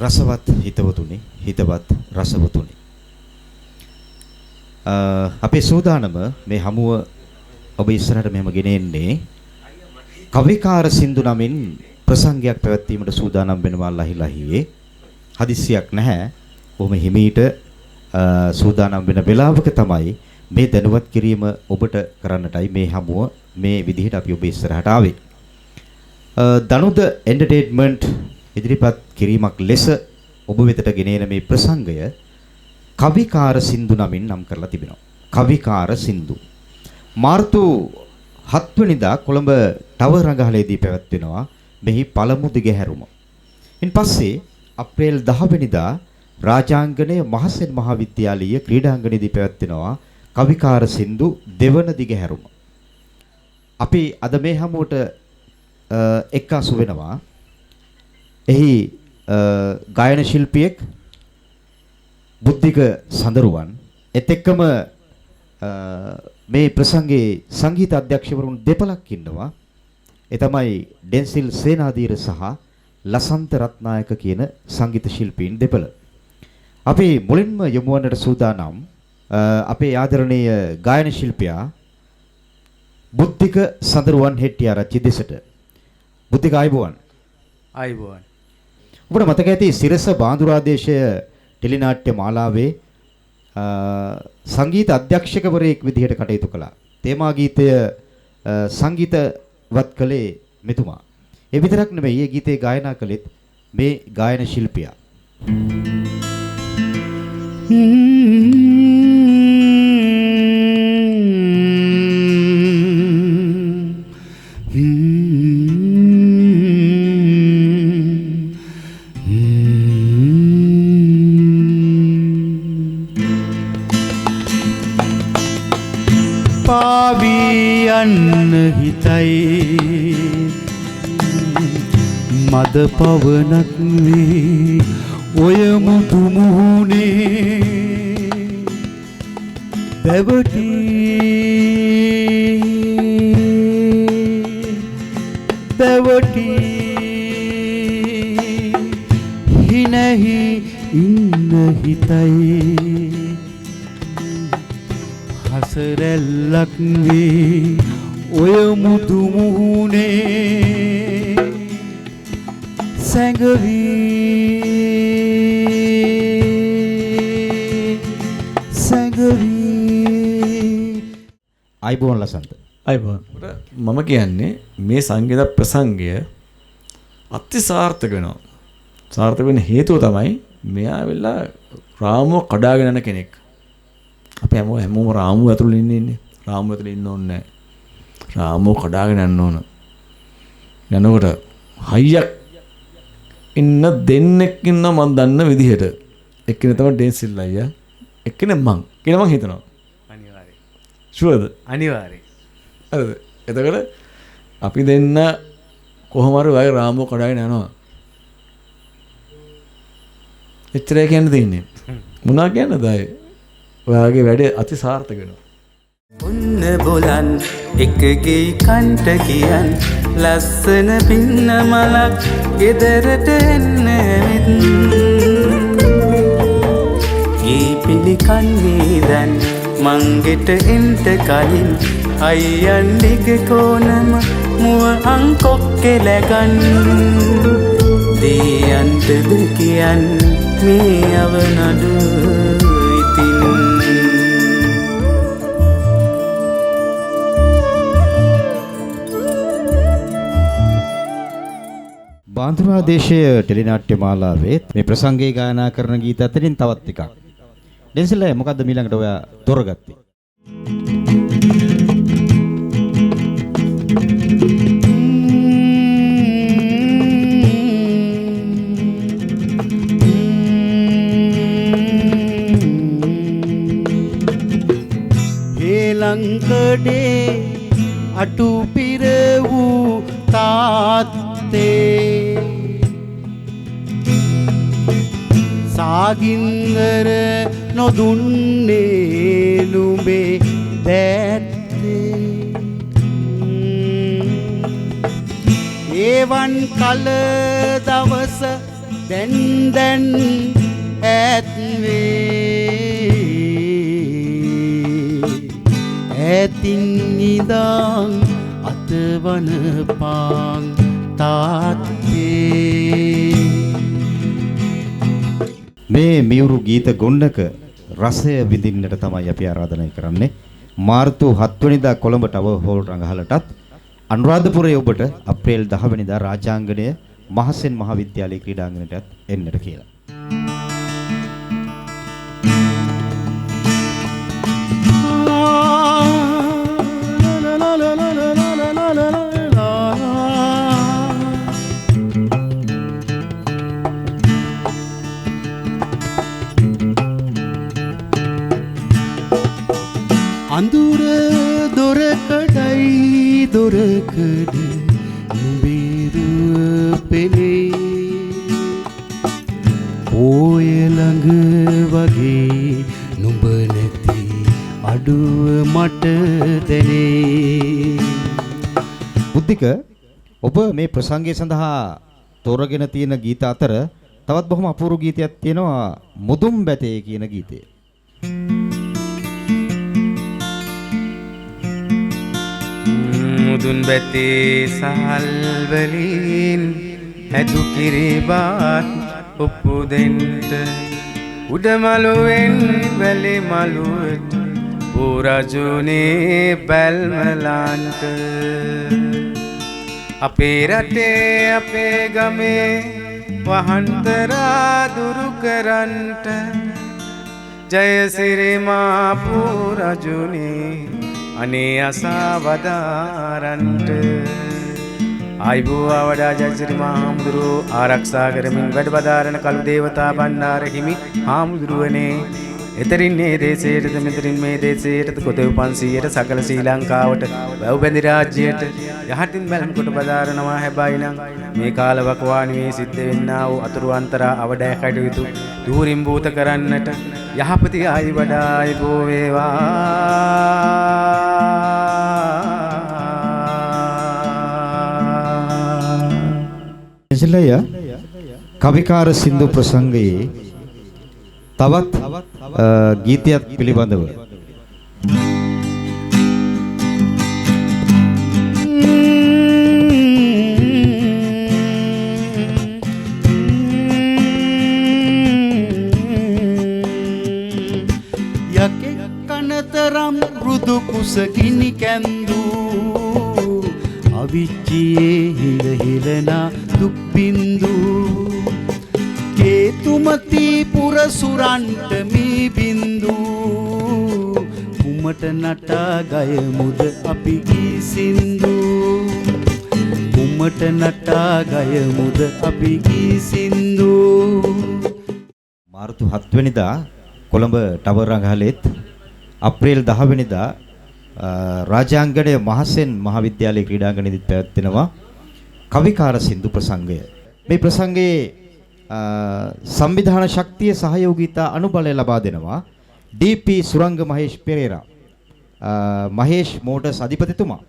රසවත් හිතවතුනි, හිතවත් රසවතුනි. අපේ සූදානම මේ හමුව ඔබ ඉස්සරහට මෙහෙම ගෙනෙන්නේ කවිකාර සින්දු නමින් ප්‍රසංගයක් පැවැත්වීමට සූදානම් වෙනවා ලහිලහියේ. හදිස්සියක් නැහැ. බොහොම හිමීට සූදානම් වෙන වෙලාවක තමයි මේ දැනුවත් කිරීම ඔබට කරන්නටයි මේ හමුව මේ විදිහට අපි ඔබ ඉස්සරහට ආවේ. දනුද එන්ටර්ටේන්මන්ට් ඉදිරිපත් කිරීමක් ලෙස ඔබ වෙතට ගෙනෙන මේ ප්‍රසංගය කවිකාර සින්දු නමින් නම් කරලා තිබෙනවා. කවිකාර සින්දු. මාර්තු 7 වෙනිදා කොළඹ ටවර් රඟහලේදී පැවැත්වෙනවා මෙහි පළමු දිගහැරුම. ඉන්පස්සේ අප්‍රේල් 10 වෙනිදා රාජාංගනයේ මහසෙන් මහාවිද්‍යාලීය ක්‍රීඩාංගණයේදී පැවැත්වෙනවා කවිකාර සින්දු දෙවන දිගහැරුම. අපි අද මේ හමුවට එක්කාසු වෙනවා. එහි ගායන ශිල්පියෙක් බුද්ධික සඳරුවන් එත් එක්කම මේ ප්‍රසංගයේ සංගීත අධ්‍යක්ෂකවරුන් දෙපළක් ඉන්නවා. ඒ තමයි ඩෙන්සිල් සේනාධීර සහ ලසන්ත රත්නායක කියන සංගීත ශිල්පීන් දෙපළ. අපි මුලින්ම යොමු වන්නට සූදානම් අපේ ආදරණීය ගායන ශිල්පියා බුද්ධික සඳරුවන් හෙට්ටිආරච්චි දෙසට. බුද්ධික ආයුබෝවන්. ආයුබෝවන්. ඔබට මතක ඇති සිරස බාඳුරාදේශය ටෙලිනාට්‍ය මාලාවේ සංගීත අධ්‍යක්ෂකවරයෙක් විදිහට කටයුතු කළා. තේමා ගීතය සංගීතවත් කළේ මෙතුමා. ඒ විතරක් නෙමෙයි, මේ ගීතේ ගායනා කළෙත් මේ ගායන ශිල්පියා. පාවියන්න හිතයි මද පවනක් වේ ඔය මුතු මුහුණේ දැවටි දැවටි හිනහි ඉන්න හිතයි හසරැල්ලක් වේ ඔය මුතු මුහුණේ සැඟවී ආයුබෝවන් ලසන්ත. ආයුබෝවන්. මම කියන්නේ මේ සංගීත ප්‍රසංගය අති සාර්ථක වෙනවා. සාර්ථක වෙන හේතුව තමයි මෙයා වෙලා රාමුව කඩාගෙන යන කෙනෙක්. අපි හැමෝම රාමුව ඇතුළේ ඉන්නේ. රාමුව ඇතුළේ ඉන්න ඕනේ නැහැ. රාමුව කඩාගෙන යන්න ඕන. යනකොට හයියක් ඉන්න දෙන්නෙක් ඉන්න මම දන්න විදිහට. එක්කෙනා තමයි ඩෙන්සිල් අයියා. එක්කෙනා මං කියලා මං හිතනවා. අනිවාර්යයෙන්. ෂුවර්ද? අනිවාර්යයෙන්. හරිද? එතකොට අපි දෙන්න කොහොම හරි වගේ රාමුව කඩාගෙන යනවා. එච්චරයි කියන්න දෙන්නේ. මොනවා කියන්නද අය? ඔයාගේ වැඩේ අති සාර්ථක වෙනවා. ඔන්න බොලන් එකගේ කන්ට කියන් ලස්සන පින්න මලක් ගෙදරට එන්න ඇවිත් ගේ පිළිකන්නේ දැන් මංගෙට එන්ට කලින් අයියන් දිග කෝනම මුව අංකොක්කෙලගන් දෙයන්ටද කියන් මේ අවනඩු ඉතින් බාඳුරාදේශයේ ටෙලිනාට්‍ය මාලාවේ මේ ප්‍රසංගයේ ගායනා කරන ගීත අතරින් තවත් එකක්. ඩෙන්සිල් මොකද්ද ඊළඟට ඔයා තෝරගත්තේ? ලංකඩේ අටු පිර වූ තාත්තේ සාගින්දර නොදුන්නේ නුඹේ දැත්තේ ඒවන් කල දවස දැන් ඈත් වේ ඈතින් ඉඳන් අතවන පාන් තාත්තේ මේ මියුරු ගීත ගොන්නක රසය විඳින්නට තමයි අපි ආරාධනා කරන්නේ. මාර්තු 7 වෙනිදා කොළඹ ටවර් හෝල් රඟහලටත් අනුරාධපුරයේ ඔබට අප්‍රේල් 10 වෙනිදා රාජාංගණය මහසෙන් මහාවිද්‍යාලයේ ක්‍රීඩාංගණයටත් එන්නට කියලා. අඳුර දොරකඩයි දොරකඩ නුඹිරුව පෙනේ පෝය ළඟ වගේ නුඹ නැති අඩුව මට දැනේ. බුද්ධික ඔබ මේ ප්‍රසංගය සඳහා තෝරගෙන තියෙන ගීත අතර තවත් බොහොම අපූර්ව ගීතයක් තියෙනවා මුදුන් බැතේ කියන ගීතය. මුදුන් බැතේ සහල් වලින් හැදු කිරිබාත් ඔප්පු දෙන්ට උඩ මළුවෙන් වැලි මළුවට පුරජුනේ බැල්මලන්ට අපේ රටේ අපේ ගමේ වහන්තරා දුරු කරන්ට ජයසිරි මා පුරජුනේ අනේ අසවදාරන්ට ආයිබුවා වඩා ජයසිරි මා හාමුදුරුවෝ ආරක්ෂා කරමින් වැඩ බදාරන කළු දේවතා බණ්ඩාර හිමි හාමුදුරුවනේ එතරින් මේ දේශයටද මෙතරින් මේ දේශයටද කොතෙව් 500ට සකල ශ්‍රී ලංකාවට වැව් බැඳි රාජ්‍යයට යහටින් බැලන් කොට බදාරනවා හැබැයි නම් මේ කාලවකවානුවේ සිද්ධ වෙන්නා වූ අතුරු අන්තරා අවඩෑ කටයුතු දුරින් භූත කරන්නට යහපති ආයි වඩා ආයිබෝ වේවා. එසලය කවිකාර සින්දු ප්‍රසංගයේ තවත් ගීතයක් පිළිබඳව යකෙක් කනතරම් රුදු කුසකිනි කැන්දූ අවිච්චියේ හිල හිලනා දුක් බින්දු කේතුමති පුරසුරන්ට මේ බින්දු කුමට නටා ගයමුද අපි ගී සින්දු කුමට නටා ගයමුද අපි ගී සින්දු. මාර්තු 7 වෙනිදා කොළඹ ටවර් රඟහලෙත් අප්‍රේල් 10 වෙනිදා රාජාංගණය මහසෙන් මහාවිද්‍යාලයේ ක්‍රීඩාංගණයේදී පැවැත්වෙනවා කවිකාර සින්දු ප්‍රසංගය. මේ ප්‍රසංගයේ සංවිධාන ශක්තිය සහයෝගීතා අනුබලය ලබා දෙනවා ඩී.පී. සුරංග මහේෂ් පෙරේරා මහේෂ් මෝටර්ස් අධිපතිතුමා.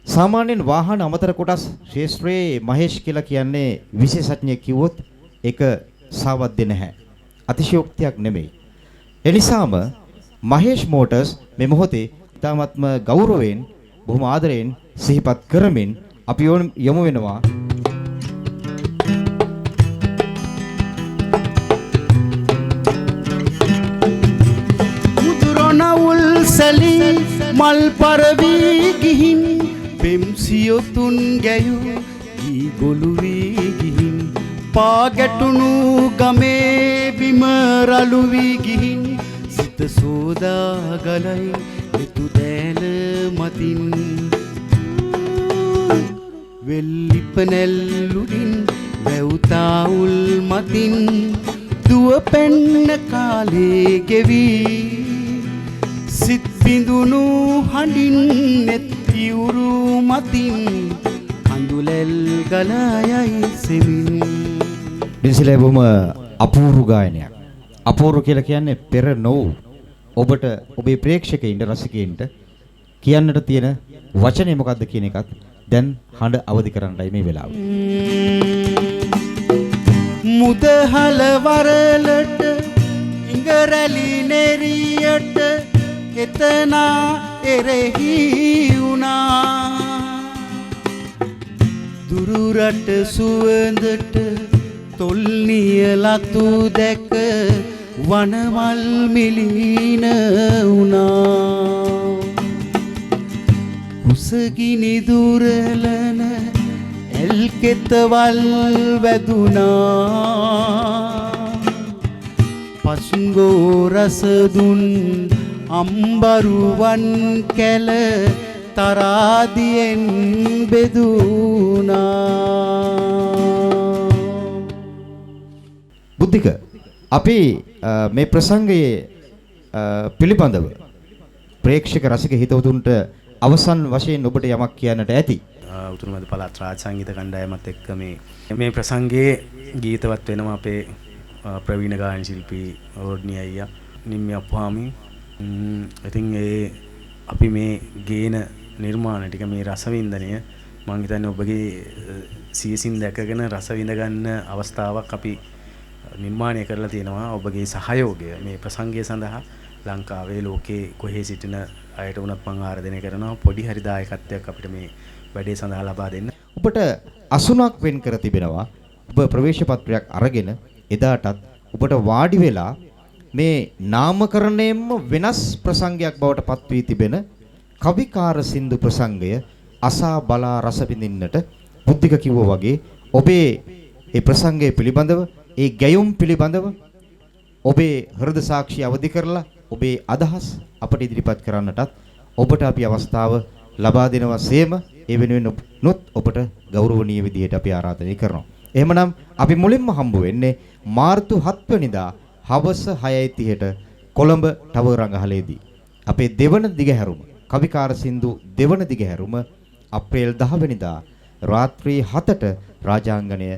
සාමාන්‍යයෙන් වාහන අමතර කොටස් ශාස්ත්‍රයේ මහේෂ් කියලා කියන්නේ විශේෂඥයෙක් කිව්වොත් ඒක සාවද්‍ය නැහැ. අතිශයෝක්තියක් නෙමෙයි. එනිසාම මහේෂ් මෝටර්ස් මේ මොහොතේ ඉතාමත්ම ගෞරවයෙන් බොහොම ආදරයෙන් සිහිපත් කරමින් අපි යමු වෙනවා මුදුරනවුල් සැලි මල් පරවී ගිහින් පෙම්සියොතුන් ගැයූ ඊ ගොළු වී ගිහින් පා ගැටුණු ගමේ බිම රළු වී ගිහින් සිත සෝදා ගලයි එතු දෑල මතින් වෙල්ලිපනැල්ලුඩින් වැව්තාවුල් මතින් දුව පැන්න කාලේ ගෙවී සිත් බිඳුණු හඬින් නෙත්තිවුරු මතින් කඳුලැල් ගලායයි සෙමින්. දිනසිලේ බොහොම අපූර්ව ගායනයක්. අපූර්ව කියලා කියන්නේ පෙර නොවු ඔබට ඔබේ ප්‍රේක්ෂකයින්ට රසිකයින්ට කියන්නට තියෙන වචනේ මොකද්ද කියන එකත් දැන් හඬ අවදි කරන්නයි මේ වෙලාව. මුදහල වරලට ඉඟරැලි නෙරියට එතනා එරෙහි වුණා දුරුරට සුවඳට තොල්නියලතු දැක වනමල් මිලින වුණා උසගිනි දුරලන එල්කෙතවල් වැදුනා පසුංගෝ රසදුන් අම්බරුවන් කැල තරාදියෙන් බෙදුනා බුද්ධික අපි මේ ප්‍රසංගයේ පිළිබඳව ප්‍රේක්ෂක රසික හිතවතුන්ට අවසන් වශයෙන් ඔබට යමක් කියන්නට ඇති. උතුරුමැද පළාත් රාජ සංගීත කණ්ඩායමත් එක්ක මේ ප්‍රසංගයේ ගීතවත් වෙනවා අපේ ප්‍රවීණ ගායන ශිල්පී රෝඩ්නි අයියා නිම්මි අප්පාමි. ඉතින් අපි මේ ගේන නිර්මාණ ටික මේ රසවින්දනය මම හිතන්නේ ඔබගේ සියසින් දැකගෙන රස විඳ ගන්න අවස්ථාවක් අපි නිර්මාණය කරලා තියෙනවා. ඔබගේ සහයෝගය මේ ප්‍රසංගය සඳහා ලංකාවේ ලෝකේ කොහේ සිටින අයට වුණත් මම ආරාධනය කරනවා පොඩි හරි දායකත්වයක් අපිට මේ වැඩේ සඳහා ලබා දෙන්න. ඔබට 80ක් වෙන් කර තිබෙනවා. ඔබ ප්‍රවේශ පත්‍රයක් අරගෙන එදාටත් ඔබට වාඩි වෙලා මේ නාමකරණයෙන්ම වෙනස් ප්‍රසංගයක් බවට පත් වී තිබෙන කවිකාර සින්දු ප්‍රසංගය අසා බලා රස විඳින්නට බුද්ධික කිව්වා වගේ ඔබේ ඒ ප්‍රසංගය පිළිබඳව ඒ ගැයුම් පිළිබඳව ඔබේ හෘද සාක්ෂිය අවදි කරලා ඔබේ අදහස් අපට ඉදිරිපත් කරන්නටත් ඔබට අපි අවස්ථාව ලබා දෙනවා සේම ඒ වෙනුවෙන් නොත් ඔබට ගෞරවනීය විදිහට අපි ආරාධනය කරනවා. එහෙමනම් අපි මුලින්ම හම්බ වෙන්නේ මාර්තු 7 වෙනිදා හවස 6:30ට කොළඹ ටවර් රංගහලේදී. අපේ දෙවන දිගහැරුම කවිකාර සින්දු දෙවන දිගහැරුම අප්‍රේල් 10 වෙනිදා රාත්‍රී 7ට රාජාංගණය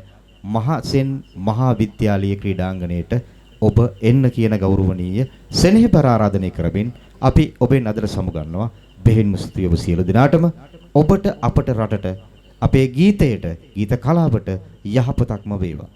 මහසෙන් මහා විද්‍යාලීය ක්‍රීඩාංගණයට ඔබ එන්න කියන ගෞරවනීය සෙනෙහබර ආරාධනය කරමින් අපි ඔබෙන් අදට සමුගන්නවා. බෙහෙන්ම ස්තුතියි ඔබ සියලු දෙනාටම. ඔබට අපට රටට අපේ ගීතයට ගීත කලාවට යහපතක්ම වේවා.